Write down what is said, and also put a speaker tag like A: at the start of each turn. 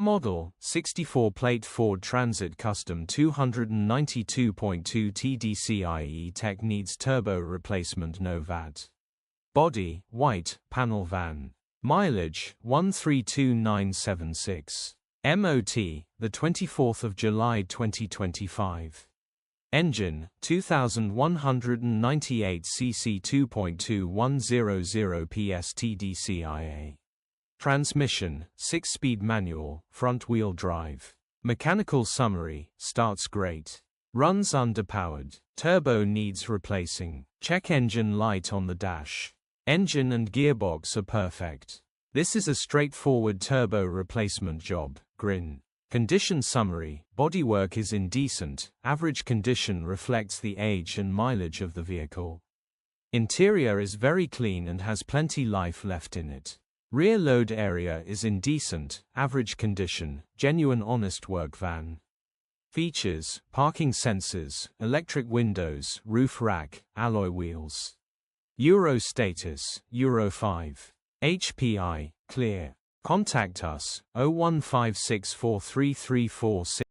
A: Model, 64-plate Ford Transit Custom 292.2 TDCI-A tech needs turbo replacement No Vat. Body, white, panel van. Mileage, 132976. MOT, the 24th of July 2025. Engine, 2198 cc 2.2100 PS TDCI-A. Transmission, 6-speed manual, front-wheel drive. Mechanical summary, starts great. Runs underpowered. Turbo needs replacing. Check engine light on the dash. Engine and gearbox are perfect. This is a straightforward turbo replacement job, grin. Condition summary, bodywork is indecent, average condition reflects the age and mileage of the vehicle. Interior is very clean and has plenty life left in it. Rear load area is indecent, average condition, genuine honest work van. Features, parking sensors, electric windows, roof rack, alloy wheels. Euro status, Euro 5. HPI, clear. Contact us, 015643346.